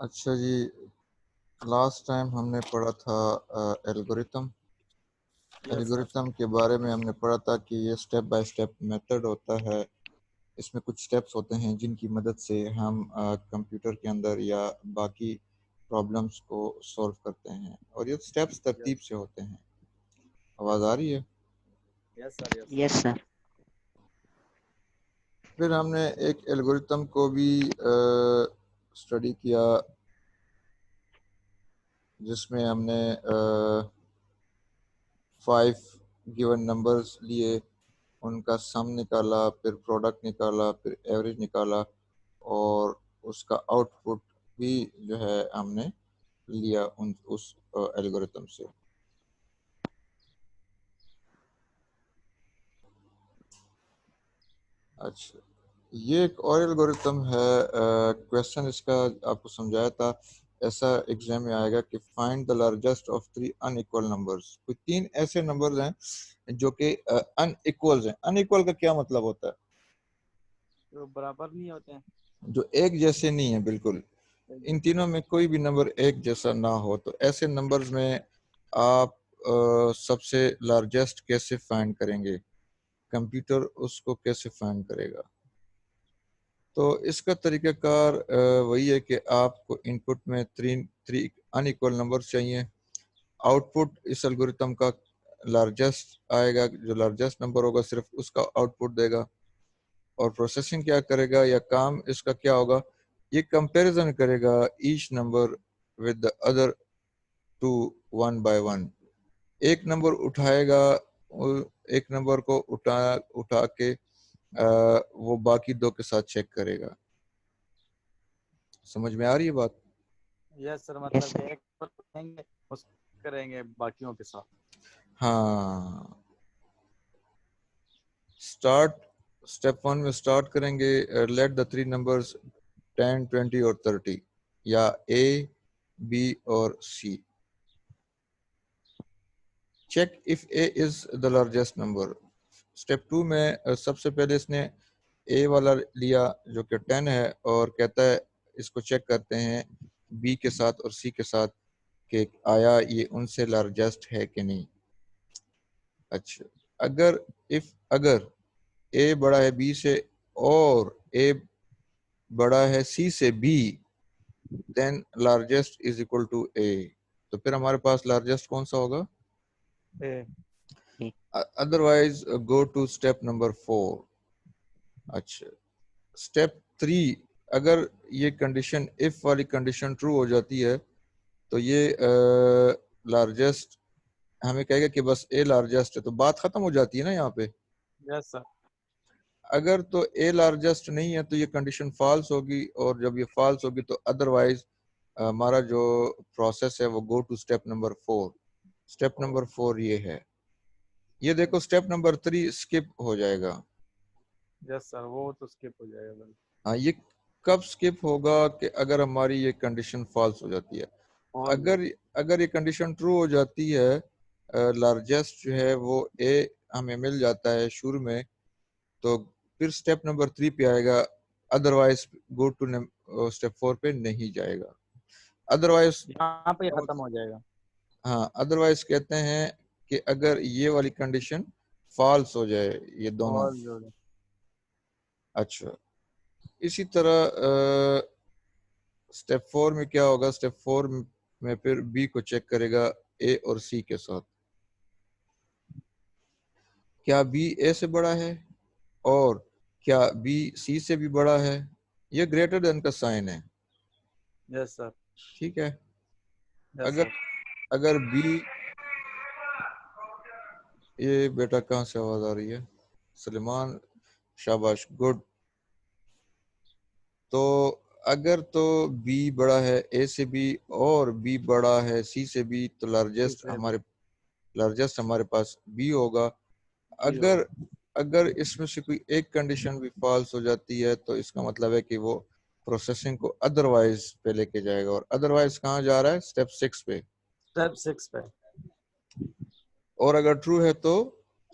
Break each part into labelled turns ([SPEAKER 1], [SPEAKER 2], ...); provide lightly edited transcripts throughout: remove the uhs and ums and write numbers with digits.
[SPEAKER 1] अच्छा जी, last time हमने पढ़ा था एल्गोरिथम।
[SPEAKER 2] Yes sir.
[SPEAKER 1] एल्गोरिथम के बारे में हमने पढ़ा था कि ये स्टेप बाय स्टेप मेथड होता है। इसमें कुछ स्टेप्स होते हैं जिनकी मदद से हम कंप्यूटर के अंदर या बाकी प्रॉब्लम्स को सॉल्व करते हैं, और ये स्टेप्स
[SPEAKER 2] यस
[SPEAKER 1] तरतीब से होते हैं। आवाज़ आ रही है?
[SPEAKER 2] Yes sir. Yes
[SPEAKER 3] yes sir.
[SPEAKER 1] फिर हमने एक एल्गोरिथम को भी स्टडी किया, जिसमें हमने 5 गिवन नंबर्स लिए, उनका सम निकाला, फिर प्रोडक्ट निकाला, फिर एवरेज निकाला, और उसका आउटपुट भी जो है हमने लिया उस एल्गोरिथम से। अच्छा, ये एक और एल्गोरिथम है। क्वेश्चन इसका आपको समझाया था, ऐसा एग्जाम में आएगा कि find the largest of 3 unequal numbers. कोई 3 ऐसे नंबर्स हैं जो कि अनइक्वल्स हैं। अनइक्वल का क्या मतलब होता है?
[SPEAKER 2] तो बराबर नहीं होते हैं।
[SPEAKER 1] जो एक जैसे नहीं है, बिल्कुल। इन तीनों में कोई भी नंबर एक जैसा ना हो, तो ऐसे नंबर्स में आप सबसे लार्जेस्ट कैसे फाइंड करेंगे? कंप्यूटर उसको कैसे फाइंड करेगा? तो इसका तरीक़ाकार वही है कि आपको इनपुट में 3 अनइक्वल नंबर चाहिए। आउटपुट इस एल्गोरिथम का लार्जेस्ट आएगा, जो लार्जेस्ट नंबर होगा सिर्फ उसका आउटपुट देगा। और प्रोसेसिंग क्या करेगा, या काम इसका क्या होगा, ये कंपैरिजन करेगा each number with the other two, one by one. एक नंबर उठाएगा, एक नंबर को उठा के वो बाकी दो के साथ चेक करेगा। समझ में आ रही है बात?
[SPEAKER 2] यस सर,
[SPEAKER 3] यस
[SPEAKER 2] मतलब
[SPEAKER 3] सर।
[SPEAKER 2] कि एक पर करेंगे उस करेंगे बाकियों के साथ।
[SPEAKER 1] हाँ, स्टार्ट स्टेप 1 में स्टार्ट करेंगे। लेट द 3 नंबर्स 10, 20 और 30, या ए, बी और C. Check if A is the largest number. Step 2 में सबसे पहले इसने ए वाला लिया जो कि 10 है, और कहता है इसको चेक करते हैं बी के साथ और सी के साथ कि आया ये उनसे लार्जेस्ट है कि नहीं। अच्छा, अगर ए बड़ा है बी से और ए बड़ा है सी से B, then largest is equal to A. तो फिर हमारे पास लार्जेस्ट कौन सा होगा?
[SPEAKER 2] A.
[SPEAKER 1] Otherwise go to step number 4। अच्छा, स्टेप 3, अगर ये कंडीशन इफ वाली कंडीशन ट्रू हो जाती है तो ये लार्जेस्ट हमें कहेगा कि बस ए लार्जेस्ट है, तो बात खत्म हो जाती है ना यहाँ पे।
[SPEAKER 2] Yes sir.
[SPEAKER 1] अगर तो ए लार्जेस्ट नहीं है तो ये कंडीशन फॉल्स होगी, और जब ये फॉल्स होगी तो अदरवाइज हमारा जो प्रोसेस है वो go to step number 4। Step number 4 ये है। ये देखो, स्टेप नंबर 3 स्किप हो जाएगा।
[SPEAKER 2] यस सर, वो तो स्किप हो जाएगा सर।
[SPEAKER 1] हाँ, ये कब स्किप होगा कि अगर हमारी ये कंडीशन फॉल्स हो जाती है।
[SPEAKER 2] और
[SPEAKER 1] अगर अगर ये कंडीशन ट्रू हो जाती है, लार्जेस्ट जो है वो ए हमें मिल जाता है शुरू में, तो फिर स्टेप नंबर 3 पे आएगा। अदरवाइज गो टू स्टेप 4 पे नहीं जाएगा। अदरवाइज,
[SPEAKER 2] यहाँ पे खत्म हो जाएगा।
[SPEAKER 1] हाँ, अदरवाइज कहते हैं कि अगर ये वाली कंडीशन फॉल्स हो जाए, ये दोनों।
[SPEAKER 2] और जो
[SPEAKER 1] अच्छा, इसी तरह स्टेप 4 में क्या होगा? स्टेप 4 में फिर बी को चेक करेगा ए और सी के साथ। क्या बी ए से बड़ा है, और क्या बी सी से भी बड़ा है? ये ग्रेटर देन का साइन है,
[SPEAKER 2] यस सर।
[SPEAKER 1] ठीक है।
[SPEAKER 2] यस
[SPEAKER 1] अगर
[SPEAKER 2] सर।
[SPEAKER 1] अगर बी, ये बेटा कहाँ से आवाज आ रही है? सलेमान, शाबाश, गुड। तो अगर तो बी बड़ा है ए से भी, और बी बड़ा है सी से भी, तो लार्जेस्ट हमारे पास बी होगा। अगर अगर इसमें से कोई एक कंडीशन भी फॉल्स हो जाती है तो इसका मतलब है कि वो प्रोसेसिंग को अदरवाइज पे लेके जाएगा, और अदरवाइज कहाँ जा रहा है? स्टेप 6 पे।
[SPEAKER 2] स्टेप 6 पे।
[SPEAKER 1] और अगर ट्रू है तो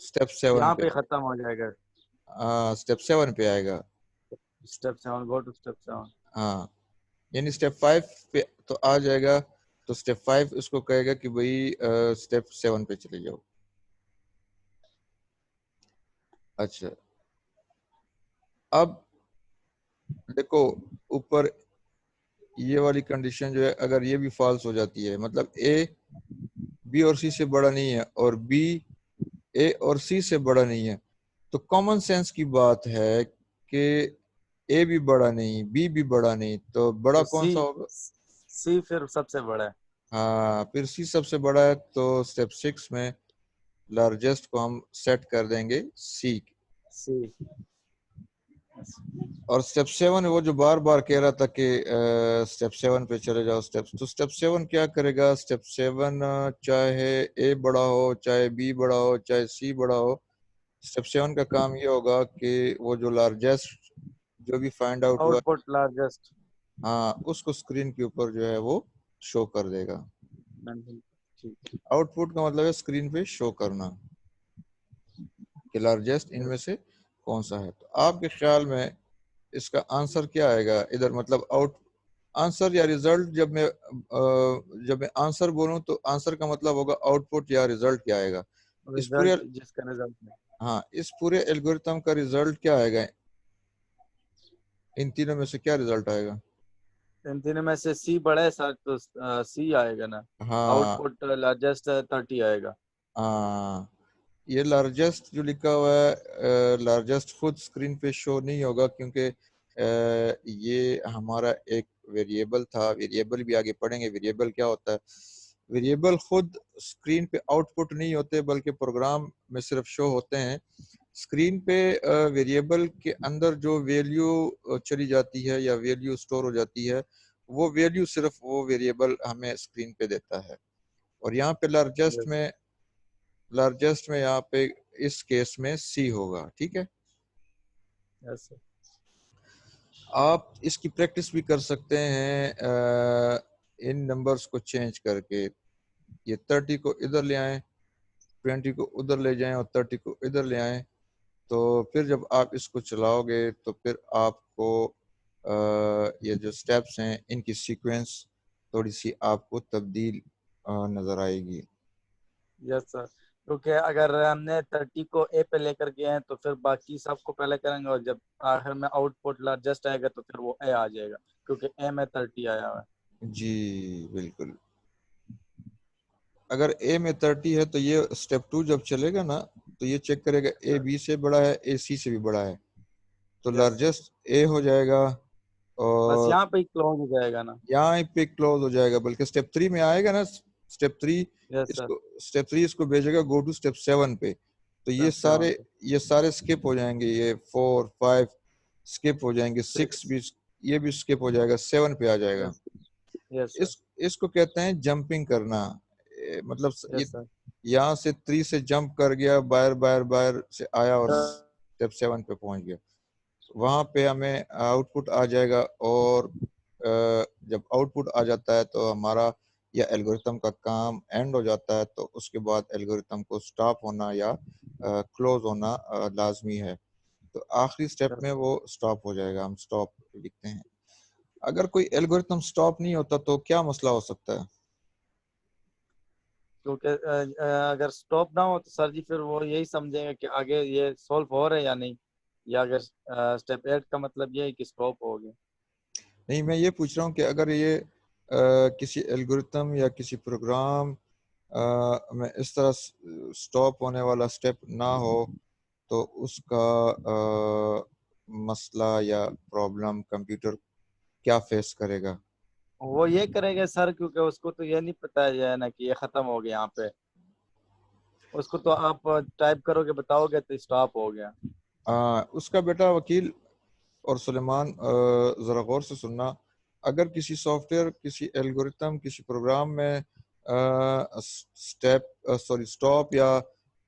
[SPEAKER 1] स्टेप 7
[SPEAKER 2] यहाँ
[SPEAKER 1] पे।
[SPEAKER 2] पे खत्म हो जाएगा।
[SPEAKER 1] हाँ, स्टेप 7 पे आएगा।
[SPEAKER 2] Step 7, go to step 7।
[SPEAKER 1] हाँ, यानी स्टेप 5 पे तो आ जाएगा, तो स्टेप 5 उसको कहेगा कि भाई स्टेप 7 पे चले जाओ। अच्छा, अब देखो ऊपर ये वाली कंडीशन जो है, अगर ये भी फॉल्स हो जाती है, मतलब ए बी और सी से बड़ा नहीं है और बी ए और सी से बड़ा नहीं है, तो कॉमन सेंस की बात है कि ए भी बड़ा नहीं, बी भी बड़ा नहीं, तो बड़ा
[SPEAKER 2] तो
[SPEAKER 1] कौन
[SPEAKER 2] सी,
[SPEAKER 1] सा होगा?
[SPEAKER 2] सी फिर सबसे बड़ा है।
[SPEAKER 1] हाँ, फिर सी सबसे बड़ा है, तो स्टेप 6 में लार्जेस्ट को हम सेट कर देंगे सी।
[SPEAKER 2] सी।
[SPEAKER 1] और स्टेप 7 वो जो बार बार कह रहा था कि स्टेप 7 पे चले जाओ स्टेप्स, तो स्टेप 7 क्या करेगा? स्टेप 7 चाहे ए बड़ा हो, चाहे बी बड़ा हो, चाहे सी बड़ा हो, स्टेप 7 का काम ये होगा कि वो जो लार्जेस्ट जो भी फाइंड आउट हुआ,
[SPEAKER 2] आउटपुट लार्जेस्ट।
[SPEAKER 1] हाँ, उसको स्क्रीन के ऊपर जो है वो शो कर देगा।
[SPEAKER 2] ठीक।
[SPEAKER 1] आउटपुट का मतलब है स्क्रीन पे शो करना कि लार्जेस्ट
[SPEAKER 2] यस।
[SPEAKER 1] इनमें से कौन सा है। तो आपके ख्याल में इसका आंसर क्या आएगा इधर? मतलब आउट आंसर या रिजल्ट, जब मैं आंसर बोलूं तो आंसर का मतलब होगा आउटपुट या रिजल्ट क्या आएगा इस पूरे।
[SPEAKER 2] रिजल्ट, जिसका रिजल्ट है।
[SPEAKER 1] हाँ, इस पूरे एल्गोरिथम का रिजल्ट क्या आएगा? इन तीनों में से क्या रिजल्ट आएगा?
[SPEAKER 2] इन तीनों में से सी बड़ा है सर, तो सी आएगा ना।
[SPEAKER 1] हाँ,
[SPEAKER 2] आउटपुट लार्जेस्ट 30 आएगा।
[SPEAKER 1] हाँ, ये लार्जेस्ट जो लिखा हुआ है, लार्जेस्ट खुद स्क्रीन पे शो नहीं होगा, क्योंकि ये हमारा एक वेरिएबल था। वेरिएबल भी आगे पढ़ेंगे, वेरिएबल क्या होता है। वेरिएबल खुद स्क्रीन पे आउटपुट नहीं होते, बल्कि प्रोग्राम में सिर्फ शो होते हैं। स्क्रीन पे वेरिएबल के अंदर जो वैल्यू चली जाती है या वैल्यू स्टोर हो जाती है, वो वैल्यू सिर्फ वो वेरिएबल हमें स्क्रीन पे देता है। और यहाँ पे
[SPEAKER 2] यस।
[SPEAKER 1] लार्जेस्ट में यहाँ पे इस केस में सी होगा, ठीक है।
[SPEAKER 2] यस।
[SPEAKER 1] आप इसकी प्रैक्टिस भी कर सकते हैं इन नंबर्स को चेंज करके। ये 30 को इधर ले आएं, 20 को उधर ले जाएं और 30 को इधर ले आएं, तो फिर जब आप इसको चलाओगे तो फिर आपको ये जो स्टेप्स हैं इनकी सीक्वेंस थोड़ी सी आपको तब्दील नज़र आएगी।
[SPEAKER 2] यस सर, क्योंकि अगर हमने 30 को ए पे लेकर गए हैं तो फिर बाकी सबको पहले करेंगे, और जब आखिर में आउटपुट लार्जेस्ट आएगा तो फिर वो ए आ जाएगा, क्योंकि ए में 30 आया हुआ है।
[SPEAKER 1] जी बिल्कुल। अगर ए में 30 है तो ये स्टेप 2 जब चलेगा ना, तो ये चेक करेगा ए बी से बड़ा है, ए सी से भी बड़ा है, तो
[SPEAKER 2] यस।
[SPEAKER 1] लार्जेस्ट ए हो जाएगा।
[SPEAKER 2] बस
[SPEAKER 1] और
[SPEAKER 2] यहाँ पे ही क्लोज हो जाएगा ना।
[SPEAKER 1] यहाँ पे क्लोज हो जाएगा, बल्कि स्टेप 3 में आएगा ना, स्टेप 3
[SPEAKER 2] यस सर।
[SPEAKER 1] इसको स्टेप 3 इसको भेजेगा गो टू स्टेप 7 पे, तो
[SPEAKER 2] स्टेप 7 पे।
[SPEAKER 1] ये सारे स्किप हो जाएंगे, ये 4 5 स्किप हो जाएंगे, 6
[SPEAKER 2] 6।
[SPEAKER 1] भी ये भी स्किप हो जाएगा, 7 पे आ जाएगा।
[SPEAKER 2] यस। Yes sir.
[SPEAKER 1] इसको कहते हैं जंपिंग करना। मतलब ये
[SPEAKER 2] यस सर।
[SPEAKER 1] यहाँ से 3 से जंप कर गया, बाहर बाहर बाहर से आया और स्टेप 7 पे पहुंच गया। वहां पे हमें आउटपुट आ जाएगा, और जब आउटपुट आ जाता है तो हमारा या एल्गोरिथम का काम एंड हो जाता है, तो उसके बाद एल्गोरिथम को स्टॉप होना या क्लोज होना लाजमी है। तो आखिरी स्टेप में वो स्टॉप हो जाएगा, हम स्टॉप लिखते हैं। अगर कोई एल्गोरिथम स्टॉप नहीं होता तो क्या मसला हो सकता है?
[SPEAKER 2] क्योंकि अगर स्टॉप ना हो तो सर जी फिर वो यही समझेंगे कि आगे ये सॉल्व हो रहा है या नहीं, या अगर स्टेप 8 का मतलब ये है कि स्टॉप हो गया।
[SPEAKER 1] नहीं, मैं ये पूछ रहा हूँ कि अगर ये किसी एल्गोरिथम या किसी प्रोग्राम में इस तरह स्टॉप होने वाला स्टेप ना हो, तो उसका मसला या प्रॉब्लम कंप्यूटर क्या फेस करेगा?
[SPEAKER 2] वो ये करेगा सर, क्योंकि उसको तो ये नहीं पता है ना कि ये खत्म हो गया यहाँ पे। उसको तो आप टाइप करोगे, बताओगे तो स्टॉप हो गया।
[SPEAKER 1] उसका बेटा वकील और सुलेमान, ज़रा गौर से सुनना। अगर किसी सॉफ्टवेयर, किसी एल्गोरिथम, किसी प्रोग्राम में स्टॉप या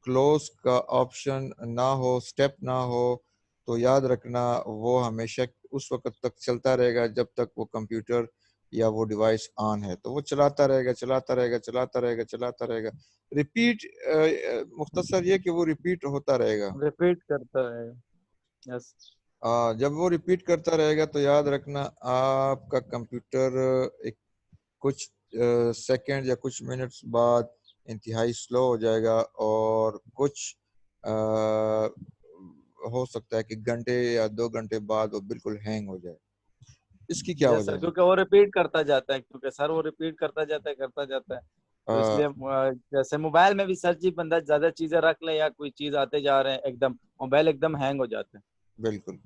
[SPEAKER 1] क्लोज का ऑप्शन ना हो, स्टेप ना हो, तो याद रखना वो हमेशा उस वक्त तक चलता रहेगा जब तक वो कंप्यूटर या वो डिवाइस ऑन है, तो वो चलाता रहेगा, चलाता रहेगा, चलाता रहेगा, चलाता रहेगा। रिपीट, मुख्तसर ये कि वो रिपीट होता रहेगा।
[SPEAKER 2] रिपीट करता रहेगा। यस।
[SPEAKER 1] जब वो रिपीट करता रहेगा तो याद रखना आपका कंप्यूटर एक कुछ सेकंड या कुछ मिनट्स बाद इंतहाई स्लो हो जाएगा और कुछ आ, हो सकता है कि घंटे या 2 घंटे बाद वो बिल्कुल हैंग हो जाए। इसकी क्या
[SPEAKER 2] यस
[SPEAKER 1] वजह
[SPEAKER 2] सर,
[SPEAKER 1] है?
[SPEAKER 2] क्योंकि वो रिपीट करता जाता है, क्योंकि सर वो रिपीट करता जाता है। तो
[SPEAKER 1] आ,
[SPEAKER 2] इसलिए जैसे मोबाइल में भी सर जी बंदा ज्यादा चीजें रख ले या कोई चीज आते जा रहे हैं, एकदम मोबाइल एकदम हैंग हो जाता है।
[SPEAKER 1] बिल्कुल।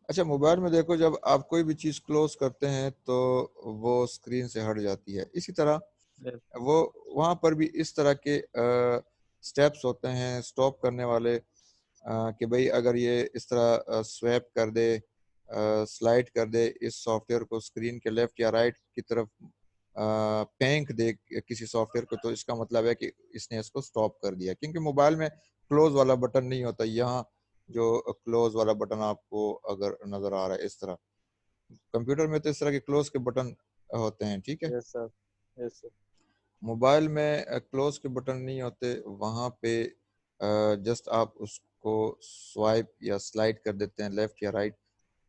[SPEAKER 1] अच्छा, मोबाइल में देखो जब आप कोई भी चीज़ क्लोज करते हैं तो वो स्क्रीन से हट जाती है। इसी तरह
[SPEAKER 2] Yes,
[SPEAKER 1] वो वहाँ पर भी इस तरह के स्टेप्स होते हैं स्टॉप करने वाले, कि भाई अगर ये इस तरह स्वैप कर दे, स्लाइड कर दे इस सॉफ्टवेयर को स्क्रीन के लेफ्ट या राइट की तरफ, फेंक दे किसी सॉफ्टवेयर को, तो इसका मतलब है कि इसने इसको स्टॉप कर दिया। क्योंकि मोबाइल में क्लोज वाला बटन नहीं होता। यहाँ जो क्लोज वाला बटन आपको अगर नजर आ रहा है इस तरह, कंप्यूटर में तो इस तरह के क्लोज के बटन होते हैं, ठीक है।
[SPEAKER 2] Yes sir, yes sir.
[SPEAKER 1] Mobile में क्लोज के बटन नहीं होते। वहाँ पे जस्ट आप उसको स्वाइप या स्लाइड कर देते हैं लेफ्ट या राइट,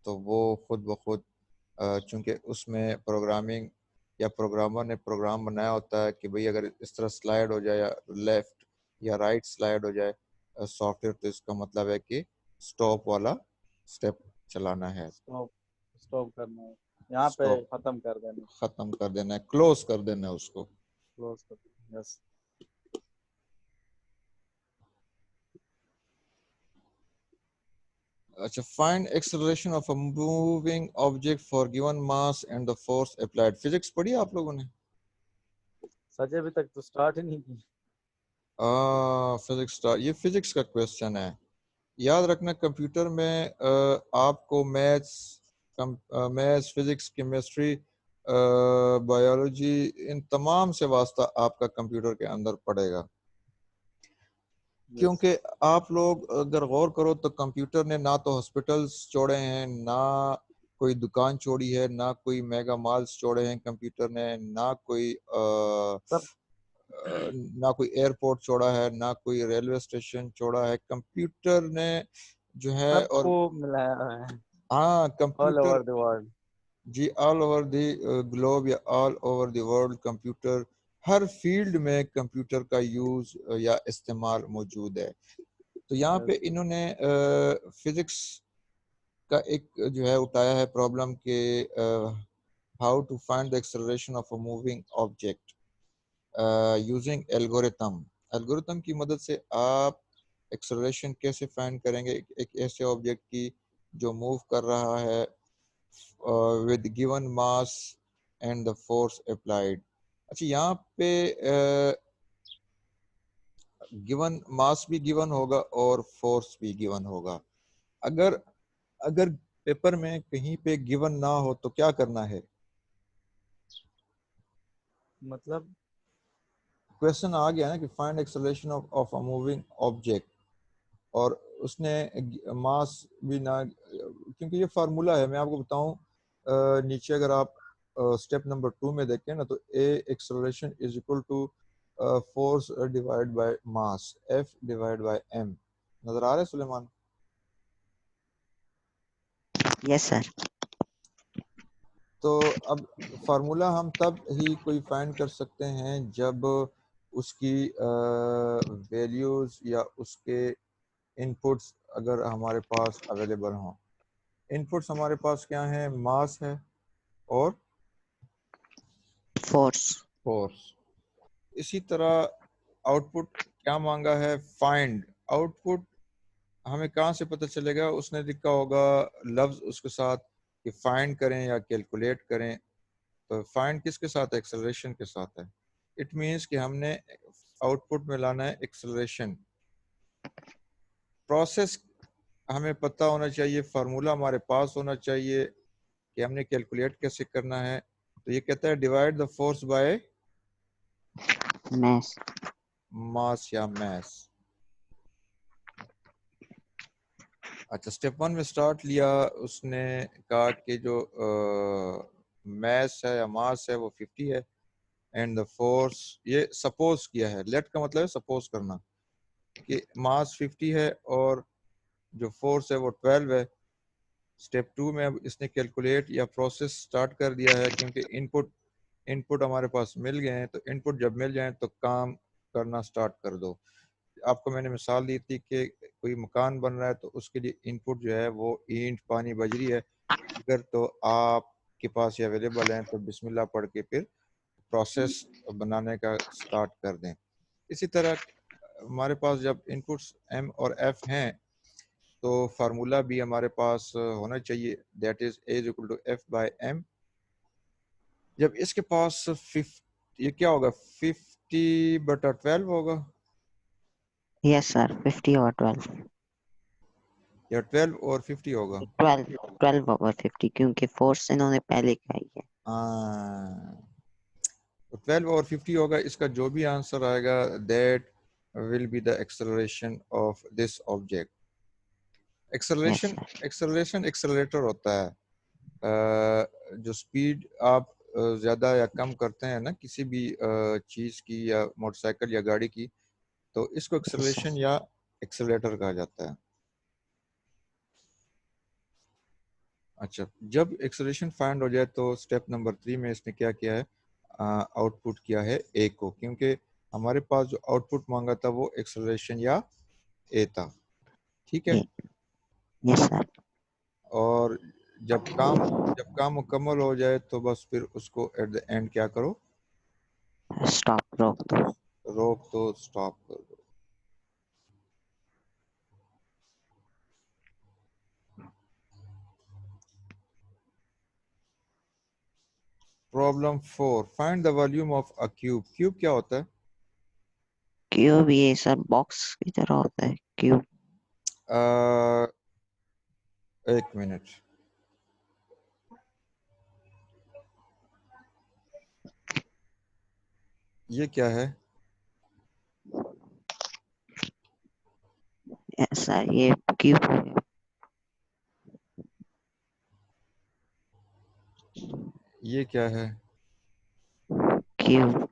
[SPEAKER 1] तो वो खुद ब खुद, चूंकि उसमें प्रोग्रामिंग या प्रोग्रामर ने प्रोग्राम बनाया होता है कि भाई अगर इस तरह स्लाइड हो जाए या लेफ्ट या राइट स्लाइड हो जाए सॉफ्टवेयर, तो इसका मतलब है कि स्टॉप वाला स्टेप चलाना है।
[SPEAKER 2] स्टॉप, स्टॉप करना है, यहाँ पे
[SPEAKER 1] स्टॉप
[SPEAKER 2] खत्म कर देना,
[SPEAKER 1] खत्म कर देना है, क्लोज कर देना है उसको।
[SPEAKER 2] क्लोज कर देना। यस।
[SPEAKER 1] अच्छा, find acceleration of a moving object for given mass and the force applied. Physics पढ़ी है आप लोगों ने?
[SPEAKER 2] सर जी अभी तक तो स्टार्ट ही नहीं की।
[SPEAKER 1] फिजिक्स, ये फिजिक्स का क्वेश्चन है। याद रखना कंप्यूटर में आपको मैथ्स फिजिक्स केमिस्ट्री बायोलॉजी, इन तमाम से वास्ता आपका कंप्यूटर के अंदर पड़ेगा।
[SPEAKER 2] यस।
[SPEAKER 1] क्योंकि आप लोग अगर गौर करो तो कंप्यूटर ने ना तो हॉस्पिटल्स छोड़े हैं, ना कोई दुकान छोड़ी है, ना कोई मेगा मॉल्स छोड़े हैं कंप्यूटर ने, ना कोई
[SPEAKER 2] सब,
[SPEAKER 1] ना कोई एयरपोर्ट छोड़ा है, ना कोई रेलवे स्टेशन छोड़ा है कंप्यूटर ने जो है।
[SPEAKER 2] सबको
[SPEAKER 1] और
[SPEAKER 2] मिलाया है,
[SPEAKER 1] हाँ,
[SPEAKER 2] all
[SPEAKER 1] computer,
[SPEAKER 2] over the world.
[SPEAKER 1] जी, ऑल ओवर द ग्लोब या all over the world computer, हर फील्ड में कंप्यूटर का यूज या इस्तेमाल मौजूद है। तो यहाँ पे
[SPEAKER 2] यस।
[SPEAKER 1] इन्होंने फिजिक्स का एक जो है उठाया है प्रॉब्लम के, how to find the acceleration of a moving object using algorithm. Algorithm की मदद से आप एक्सेलरेशन कैसे फाइंड करेंगे एक ऐसे ऑब्जेक्ट की जो मूव कर रहा है with given mass and the force applied. अच्छा, यहाँ पे गिवन मास भी गिवन होगा और फोर्स भी गिवन होगा। अगर अगर पेपर में कहीं पे गिवन ना हो तो क्या करना है?
[SPEAKER 2] मतलब
[SPEAKER 1] क्वेश्चन आ गया ना कि find acceleration of a moving object, और उसने मास भी ना, क्योंकि ये फार्मूला है मैं आपको बताऊं, नीचे अगर आप स्टेप नंबर 2 में देखें ना तो A acceleration is equal to force divide by mass, F divide by M. नजर आ रहा है सुलेमान?
[SPEAKER 3] Yes sir.
[SPEAKER 1] तो अब फार्मूला हम तब ही कोई फाइंड कर सकते हैं जब उसकी वैल्यूज या उसके इनपुट्स अगर हमारे पास अवेलेबल हों। इनपुट्स हमारे पास क्या है? मास है और
[SPEAKER 3] फोर्स।
[SPEAKER 1] फोर्स। इसी तरह आउटपुट क्या मांगा है? Find output. हमें कहाँ से पता चलेगा? उसने लिखा होगा लफ्ज उसके साथ कि फाइंड करें या कैलकुलेट करें। तो फाइंड किसके साथ है? एक्सेलरेशन के साथ है। इट मीन्स कि हमने आउटपुट में लाना है एक्सेलरेशन। प्रोसेस हमें पता होना चाहिए, फार्मूला हमारे पास होना चाहिए कि हमने कैलकुलेट कैसे करना है। तो ये कहता है divide the force by
[SPEAKER 3] mass.
[SPEAKER 1] Mass या मैस। अच्छा, स्टेप 1 में स्टार्ट लिया उसने, कहा कि जो मैस है या मास है वो 50 है एंड द फोर्स, ये सपोज किया है। लेट का मतलब है सपोज करना कि मास 50 है और जो फोर्स है वो 12 है। स्टेप 2 में अब इसने कैलकुलेट या प्रोसेस स्टार्ट कर दिया है, क्योंकि इनपुट हमारे पास मिल गए हैं। तो इनपुट जब मिल जाए तो काम करना स्टार्ट कर दो। आपको मैंने मिसाल दी थी कि कोई मकान बन रहा है तो उसके लिए इनपुट जो है वो ईंट पानी बजरी है। अगर तो आपके पास ये अवेलेबल है तो बिस्मिल्लाह पढ़ के फिर प्रोसेस बनाने का स्टार्ट कर दें। इसी तरह हमारे पास जब इनपुट्स एम और एफ हैं तो फार्मूला भी हमारे पास होना चाहिए, that is A is equal to F by M. जब इसके पास ये क्या होगा, 50/12 होगा
[SPEAKER 3] यस सर, 50 और 12।
[SPEAKER 1] या 12 और 50 होगा?
[SPEAKER 3] 12 ओवर 50, क्योंकि फोर्स इन्होंने पहले किया है।
[SPEAKER 1] हाँ, तो 12 और 50 होगा। इसका जो भी आंसर आएगा that will be the acceleration of this object.
[SPEAKER 3] Yes
[SPEAKER 1] acceleration
[SPEAKER 3] sir.
[SPEAKER 1] Acceleration accelerator होता है जो स्पीड आप ज़्यादा या कम करते हैं ना किसी भी चीज़ की या मोटरसाइकिल या गाड़ी की, तो इसको एक्सेलरेशन या एक्सेलरेटर कहा जाता है। अच्छा, जब एक्सेलरेशन फाइंड हो जाए तो स्टेप नंबर 3 में इसने क्या किया है, आउटपुट किया है ए को, क्योंकि हमारे पास जो आउटपुट मांगा था वो एक्सेलरेशन या ए था। ठीक है।
[SPEAKER 3] Yes sir.
[SPEAKER 1] और जब काम मुकम्मल हो जाए तो बस फिर उसको एट द एंड क्या करो,
[SPEAKER 3] स्टॉप, रोक दो।
[SPEAKER 1] रोक दो, स्टॉप कर दो। Problem 4, find the volume of a cube. Cube क्या होता है?
[SPEAKER 3] क्यूब ये सर बॉक्स की तरह होता है क्यूब।
[SPEAKER 1] एक मिनट, ये क्या है?
[SPEAKER 3] यस सर, ये क्यूब हो गया।
[SPEAKER 1] ये क्या है?
[SPEAKER 3] क्यूब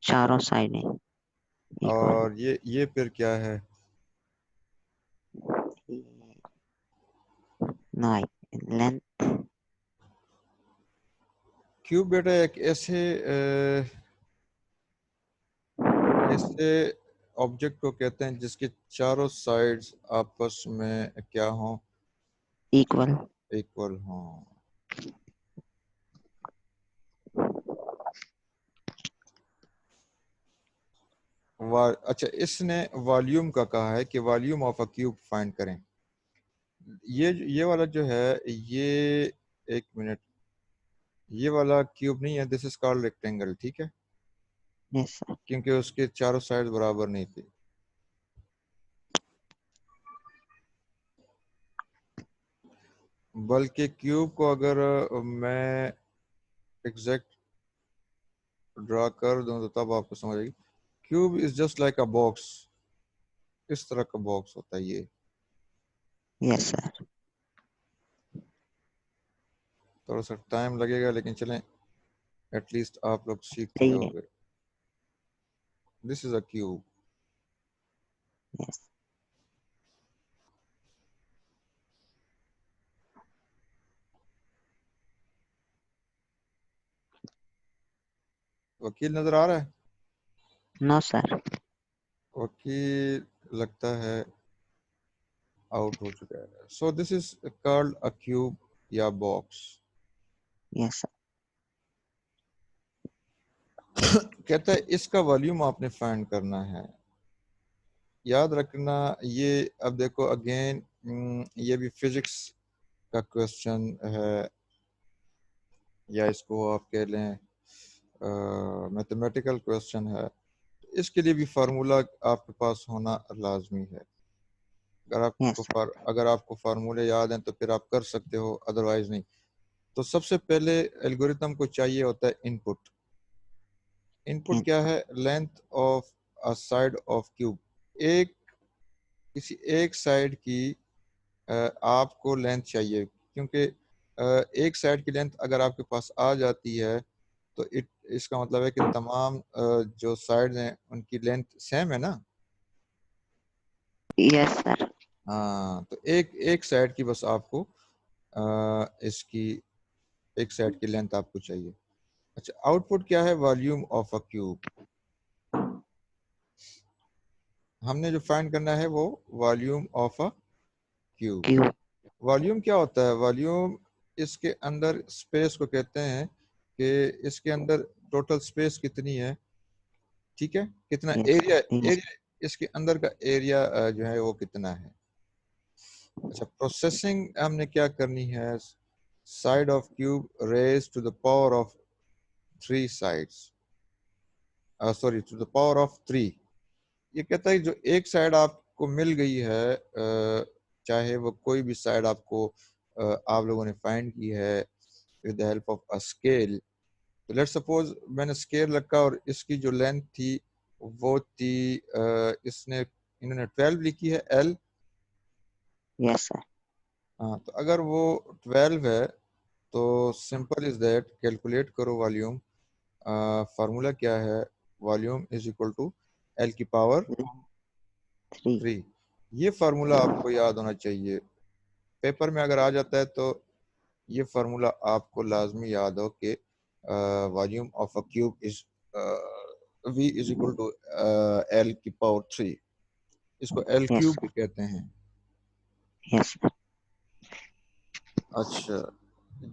[SPEAKER 3] चारों साइडें इक्वल।
[SPEAKER 1] और ये फिर क्या है?
[SPEAKER 3] Nine length.
[SPEAKER 1] क्यूब बेटा एक ऐसे ऑब्जेक्ट को कहते हैं जिसके चारों साइड्स आपस में क्या हों,
[SPEAKER 3] इक्वल।
[SPEAKER 1] इक्वल हों। अच्छा, इसने वॉल्यूम का कहा है कि volume of a cube find करें। ये वाला जो है ये, एक मिनट, ये वाला क्यूब नहीं है, दिस इज कॉल्ड रेक्टेंगल। ठीक है,
[SPEAKER 3] यस सर।
[SPEAKER 1] क्योंकि उसके चारों साइड बराबर नहीं थी। बल्कि क्यूब को अगर मैं एग्जैक्ट ड्रा कर दूं तो तब आपको समझ आएगी। Cube is just like a box, इस तरह का बॉक्स होता है ये।
[SPEAKER 3] Yes sir.
[SPEAKER 1] थोड़ा सा टाइम लगेगा लेकिन चलें, एटलीस्ट आप लोग सीख तो
[SPEAKER 3] सही है।
[SPEAKER 1] जाओगे। This is a cube.
[SPEAKER 3] Yes.
[SPEAKER 1] वकील नजर आ रहा है?
[SPEAKER 3] No sir.
[SPEAKER 1] वकील लगता है आउट हो चुका है। So this is called a cube या बॉक्स।
[SPEAKER 3] Yes sir.
[SPEAKER 1] कहता है इसका वॉल्यूम आपने फाइंड करना है। याद रखना ये, अब देखो अगेन, ये भी फिजिक्स का क्वेश्चन है, या इसको आप कह लें मैथमेटिकल क्वेश्चन है। इसके लिए भी फार्मूला आपके पास होना लाजमी है।
[SPEAKER 3] Yes sir.
[SPEAKER 1] अगर आपको फार्मूले याद हैं तो फिर आप कर सकते हो, अदरवाइज नहीं। तो सबसे पहले एल्गोरिथम को चाहिए होता है इनपुट। इनपुट क्या है? Length of a side of cube. एक किसी एक साइड की आपको लेंथ चाहिए, क्योंकि एक साइड की लेंथ अगर आपके पास आ जाती है तो इसका मतलब है कि तमाम जो साइड्स हैं उनकी लेंथ सेम है ना।
[SPEAKER 3] Yes sir.
[SPEAKER 1] हाँ, तो एक एक साइड की बस आपको इसकी एक साइड की लेंथ आपको चाहिए। अच्छा, आउटपुट क्या है? Volume of a cube. हमने जो फाइंड करना है वो volume of a cube.
[SPEAKER 3] Cube.
[SPEAKER 1] Volume क्या होता है? वॉल्यूम इसके अंदर स्पेस को कहते हैं कि इसके अंदर टोटल स्पेस कितनी है, ठीक है, कितना
[SPEAKER 3] यस
[SPEAKER 1] एरिया,
[SPEAKER 3] यस
[SPEAKER 1] एरिया इसके अंदर का एरिया जो है वो कितना है। अच्छा, प्रोसेसिंग हमने क्या करनी है? Side of cube raise to the power of 3 sides, sorry to the power of 3। ये कहता है जो एक साइड आपको मिल गई है, चाहे वो कोई भी साइड आपको आप लोगों ने फाइंड की है with the help of a scale. तो लेट्स सपोज मैंने स्केल रखा और इसकी जो लेंथ थी वो थी इसने इन्होंने 12 लिखी है एल।
[SPEAKER 3] Yes sir.
[SPEAKER 1] हाँ, तो अगर वो 12 है तो सिंपल इज दैट, कैलकुलेट करो वॉल्यूम। फार्मूला क्या है? Volume is equal to L की पावर
[SPEAKER 3] 3।
[SPEAKER 1] 3। ये फार्मूला आपको याद होना चाहिए। पेपर में अगर आ जाता है तो ये फार्मूला आपको लाजमी याद हो कि volume of a cube is v is equal to L की पावर 3। इसको एल
[SPEAKER 3] यस
[SPEAKER 1] क्यूब भी
[SPEAKER 3] सर।
[SPEAKER 1] कहते हैं।
[SPEAKER 3] Yes sir.
[SPEAKER 1] अच्छा,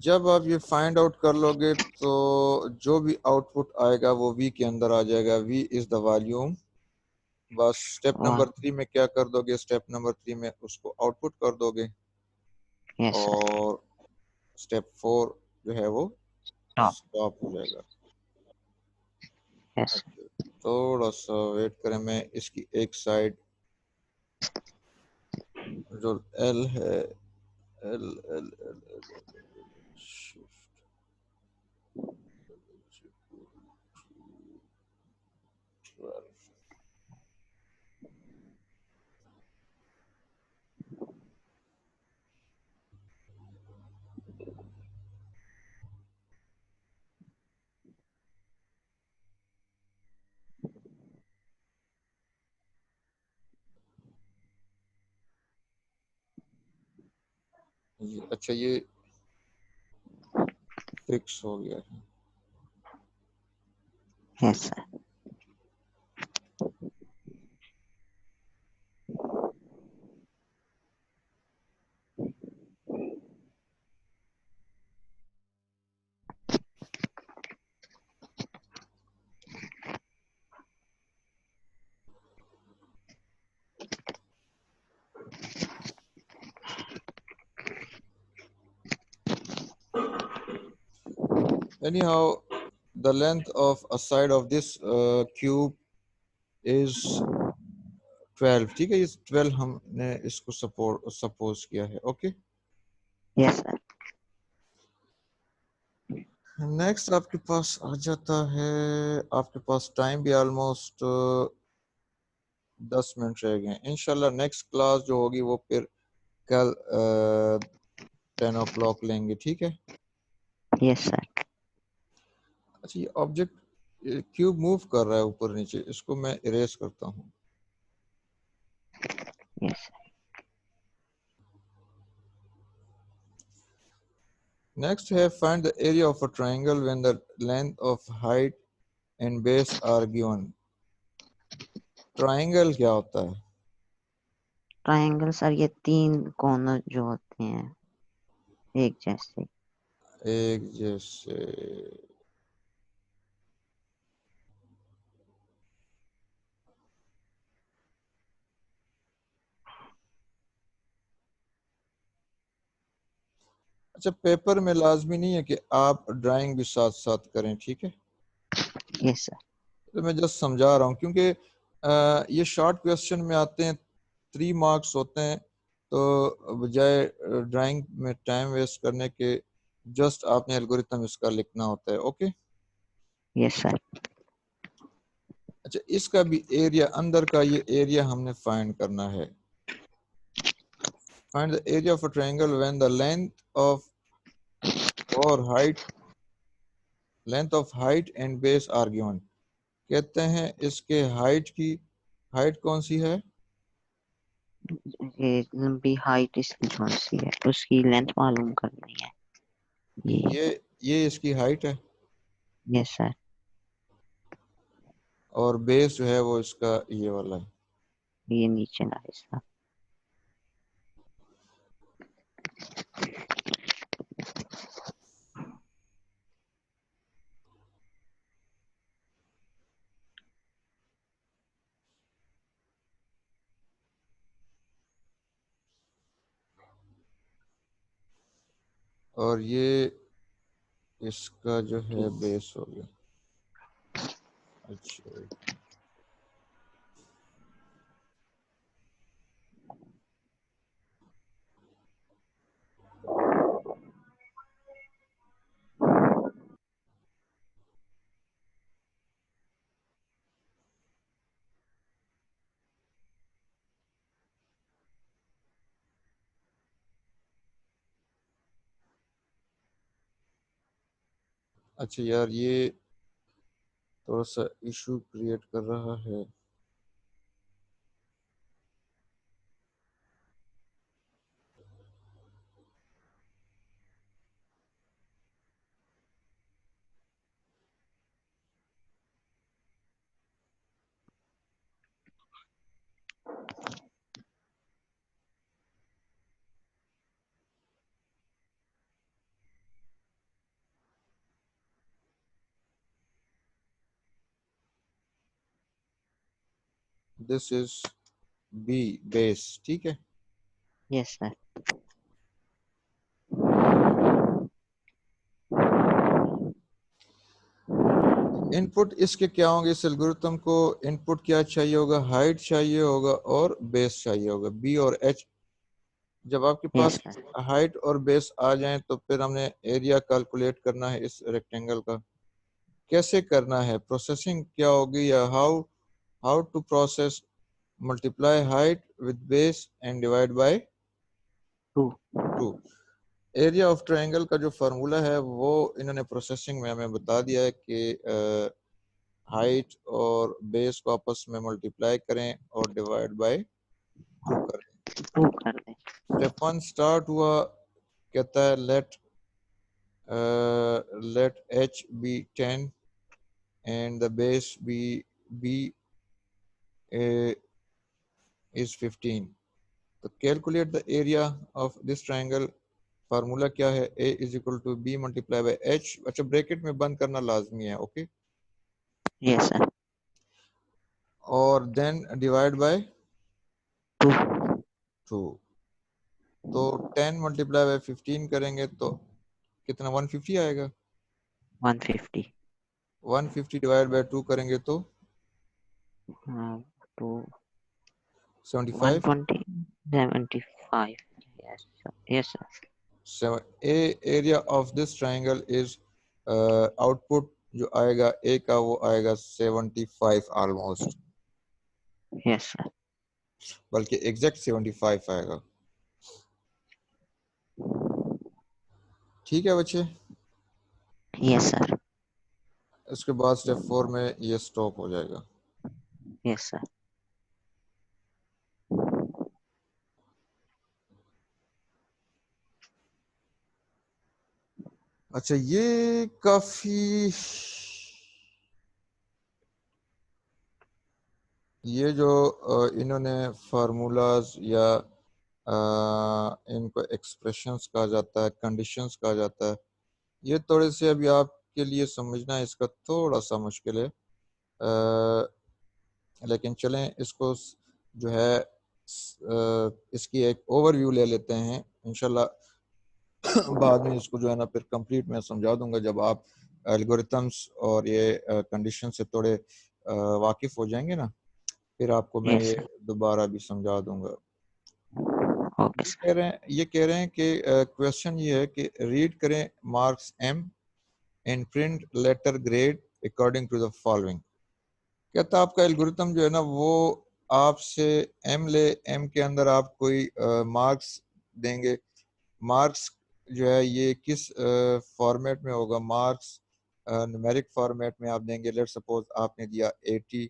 [SPEAKER 1] जब आप ये फाइंड आउट कर लोगे तो जो भी आउटपुट आएगा वो v के अंदर आ जाएगा। v is the volume. बस स्टेप नंबर 3 में क्या कर दोगे? स्टेप नंबर 3 में उसको आउटपुट कर दोगे
[SPEAKER 3] यस सर।
[SPEAKER 1] और स्टेप 4 जो है वो
[SPEAKER 3] स्टॉप।
[SPEAKER 1] स्टॉप हो जाएगा।
[SPEAKER 3] यस।
[SPEAKER 1] अच्छा, थोड़ा सा वेट करें, मैं इसकी एक साइड जो एल है, एल एल एल, अच्छा ये फिक्स हो गया है।
[SPEAKER 3] Yes sir.
[SPEAKER 1] Anyhow, the length of a side of this cube is 12, ठीक है। इस 12 हमने इसको सपोज किया है। Okay,
[SPEAKER 3] yes sir.
[SPEAKER 1] नेक्स्ट आपके पास आ जाता है, आपके पास टाइम भी ऑलमोस्ट 10 मिनट रह गए। इंशाल्लाह नेक्स्ट क्लास जो होगी वो फिर कल 10 o'clock लेंगे, ठीक है।
[SPEAKER 3] Yes sir.
[SPEAKER 1] अच्छा, ये ऑब्जेक्ट क्यूब मूव कर रहा है ऊपर नीचे, इसको मैं इरेज करता हूँ।
[SPEAKER 3] यस।
[SPEAKER 1] नेक्स्ट है find the area of a triangle when the length of height and base are given. Triangle क्या होता है?
[SPEAKER 3] ट्रायंगल सर ये 3 कोने जो होते हैं एक जैसे।
[SPEAKER 1] एक जैसे। अच्छा, पेपर में लाजमी नहीं है कि आप ड्राइंग भी साथ साथ करें, ठीक है।
[SPEAKER 3] Yes sir.
[SPEAKER 1] तो मैं जस्ट समझा रहा हूँ क्योंकि ये शॉर्ट क्वेश्चन में आते हैं, 3 मार्क्स होते हैं, तो बजाय ड्राइंग में टाइम वेस्ट करने के जस्ट आपने एल्गोरिथम इसका लिखना होता है। ओके।
[SPEAKER 3] Yes sir.
[SPEAKER 1] अच्छा, इसका भी एरिया, अंदर का ये एरिया हमने फाइंड करना है। Find the area of a triangle when the length of height and base are given. कहते हैं इसके हाइट की, हाइट कौन सी है?
[SPEAKER 3] ये लंबी हाइट इसकी कौन सी है, उसकी लेंथ मालूम करनी है।
[SPEAKER 1] ये इसकी हाइट है
[SPEAKER 3] यस सर।
[SPEAKER 1] और बेस जो है वो इसका ये वाला है।
[SPEAKER 3] ये नीचे ना हिस्सा।
[SPEAKER 1] और ये इसका जो है बेस हो गया। अच्छा अच्छा यार, ये थोड़ा सा इशू क्रिएट कर रहा है। दिस इज बी बेस, ठीक है।
[SPEAKER 3] Yes sir.
[SPEAKER 1] इनपुट इसके क्या होंगे? इस एल्गोरिथम को इनपुट क्या चाहिए होगा? हाइट चाहिए होगा और बेस चाहिए होगा, बी और एच। जब आपके
[SPEAKER 3] यस
[SPEAKER 1] पास
[SPEAKER 3] सर।
[SPEAKER 1] हाइट और बेस आ जाएं तो फिर हमने एरिया कैलकुलेट करना है इस रेक्टेंगल का। कैसे करना है? प्रोसेसिंग क्या होगी, या how how to process multiply height with base and divide by
[SPEAKER 3] 2।
[SPEAKER 1] 2। Area of triangle का जो फार्मूला है वो इन्होंने प्रोसेसिंग में हमें बता दिया है कि हाइट और बेस को आपस में मल्टीप्लाई करें और डिवाइड बाय 2 करें।
[SPEAKER 3] 2 कर दें।
[SPEAKER 1] स्टेप 1 स्टार्ट हुआ, कहता है let h be 10 and the base b is 15। तो calculate the area of this triangle. Formula क्या है? a is equal to b multiply by h। अच्छा, ब्रैकेट में बंद करना लाजमी है, ओके।
[SPEAKER 3] Yes sir.
[SPEAKER 1] और देन डिवाइड बाय
[SPEAKER 3] 2।
[SPEAKER 1] 2। तो 10 मल्टीप्लाई बाय 15 करेंगे तो कितना? 150 आएगा।
[SPEAKER 3] 150।
[SPEAKER 1] 150 डिवाइड बाय 2 करेंगे तो
[SPEAKER 3] 2
[SPEAKER 1] 75।
[SPEAKER 3] 120 75। Yes sir. Yes sir.
[SPEAKER 1] So a area of this triangle is output जो आएगा a का वो आएगा 75 ऑलमोस्ट,
[SPEAKER 3] यस सर।
[SPEAKER 1] बल्कि एग्जैक्ट 75 आएगा। ठीक है बच्चे।
[SPEAKER 3] Yes sir.
[SPEAKER 1] इसके बाद स्टेप 4 में ये स्टॉप हो जाएगा।
[SPEAKER 3] Yes sir.
[SPEAKER 1] अच्छा, ये काफी ये जो इन्होंने फार्मूलाज या इनको एक्सप्रेशंस कहा जाता है, कंडीशंस कहा जाता है, ये थोड़े से अभी आपके लिए समझना इसका थोड़ा सा मुश्किल है। लेकिन चलें इसको जो है इसकी एक ओवरव्यू ले लेते हैं। इंशाल्लाह बाद में इसको जो है ना फिर कंप्लीट मैं समझा दूंगा, जब आप एल्गोरिथम्स और ये कंडीशन से थोड़े वाकिफ हो जाएंगे ना, फिर आपको मैं
[SPEAKER 3] यस
[SPEAKER 1] ये
[SPEAKER 3] सर।
[SPEAKER 1] दोबारा भी समझा दूंगा।
[SPEAKER 3] Okay sir.
[SPEAKER 1] ये कह रहे हैं कि क्वेश्चन ये है कि रीड करें marks M and print letter grade according to the following. कहता आपका एल्गोरिथम जो है ना वो आपसे एम ले, एम के अंदर आप कोई मार्क्स देंगे। मार्क्स जो है ये किस फॉर्मेट में होगा? मार्क्स न्यूमेरिक फॉर्मेट में आप देंगे। लेट सपोज आपने दिया 80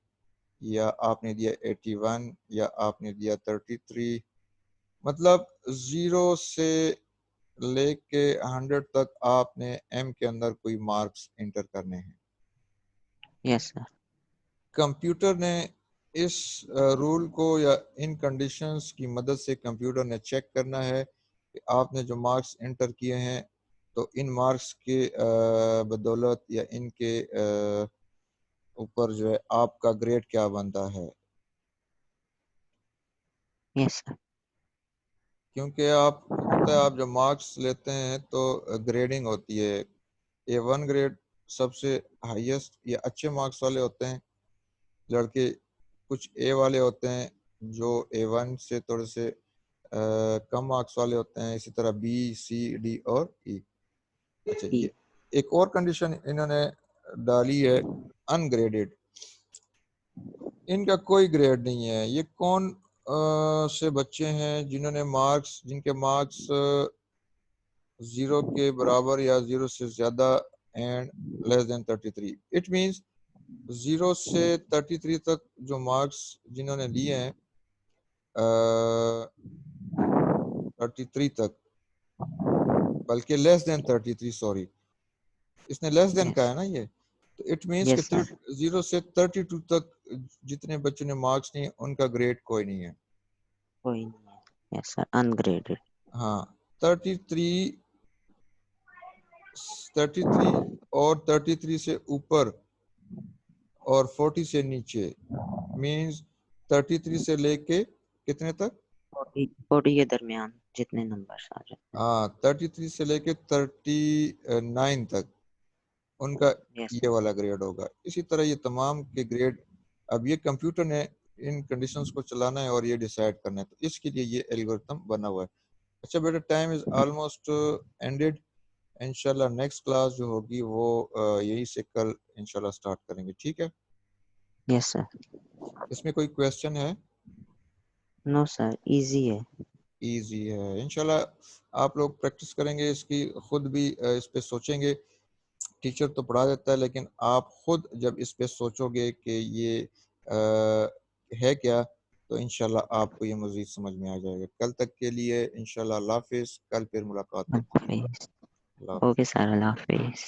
[SPEAKER 1] या आपने दिया 81 या आपने दिया 33, मतलब 0 से लेके 100 तक आपने एम के अंदर कोई मार्क्स एंटर करने हैं।
[SPEAKER 3] Yes sir.
[SPEAKER 1] कंप्यूटर ने इस रूल को या इन कंडीशंस की मदद से कंप्यूटर ने चेक करना है कि आपने जो मार्क्स एंटर किए हैं तो इन मार्क्स के बदौलत या इनके ऊपर जो है आपका ग्रेड क्या बनता है।
[SPEAKER 3] Yes sir.
[SPEAKER 1] क्योंकि आप होता है आप जब मार्क्स लेते हैं तो ग्रेडिंग होती है। A1 ग्रेड सबसे हाईएस्ट या अच्छे मार्क्स वाले होते हैं लड़के, कुछ ए वाले होते हैं जो A1 से थोड़े से कम मार्क्स वाले होते हैं, इसी तरह बी सी डी और ई। अच्छा, ये एक और कंडीशन इन्होंने डाली है, अनग्रेडेड। इनका कोई ग्रेड नहीं है। ये कौन से बच्चे हैं जिनके मार्क्स 0 के बराबर या 0 से ज्यादा and less than 33। It means 0 से 33 तक जो मार्क्स जिन्होंने लिए हैं 33 तक, बल्कि लेस देन 33, सॉरी इसने लेस देन कहा है ना ये, तो इट मींस कि
[SPEAKER 3] यस सर।
[SPEAKER 1] 0 से 32 तक जितने बच्चों ने मार्क्स नहीं उनका ग्रेड कोई नहीं है।
[SPEAKER 3] कोई नहीं है। Yes sir, ungraded.
[SPEAKER 1] हाँ, 33 और 33 से ऊपर और 40 से नीचे मींस 33 से लेके कितने तक,
[SPEAKER 3] 40 के दरमियान जितने नंबर आ जाए।
[SPEAKER 1] हाँ 33 से लेके 39 तक उनका
[SPEAKER 3] यस
[SPEAKER 1] ये वाला ग्रेड होगा। इसी तरह ये तमाम के ग्रेड, अब ये कंप्यूटर ने इन कंडीशंस को चलाना है और ये डिसाइड करना है, तो इसके लिए ये एल्गोरिथम बना हुआ है। अच्छा बेटा, टाइम इज ऑलमोस्ट एंडेड। इंशाल्लाह नेक्स्ट क्लास जो होगी वो यही से कल इंशाल्लाह स्टार्ट करेंगे, ठीक है।
[SPEAKER 3] Yes sir.
[SPEAKER 1] इसमें कोई क्वेश्चन है?
[SPEAKER 3] नो सर, इजी है।
[SPEAKER 1] इजी है। इंशाल्लाह आप लोग प्रैक्टिस करेंगे इसकी, खुद भी इस पे सोचेंगे। टीचर तो पढ़ा देता है लेकिन आप खुद जब इस पे सोचोगे कि ये है क्या, तो इंशाल्लाह आपको ये मज़ीद समझ में आ जाएगा। कल तक के लिए इंशाल्लाह अल्लाह हाफिज़, कल फिर मुलाकात होगी। अल्लाह हाफिज़।
[SPEAKER 3] ओके सर, अल्लाह हाफिज।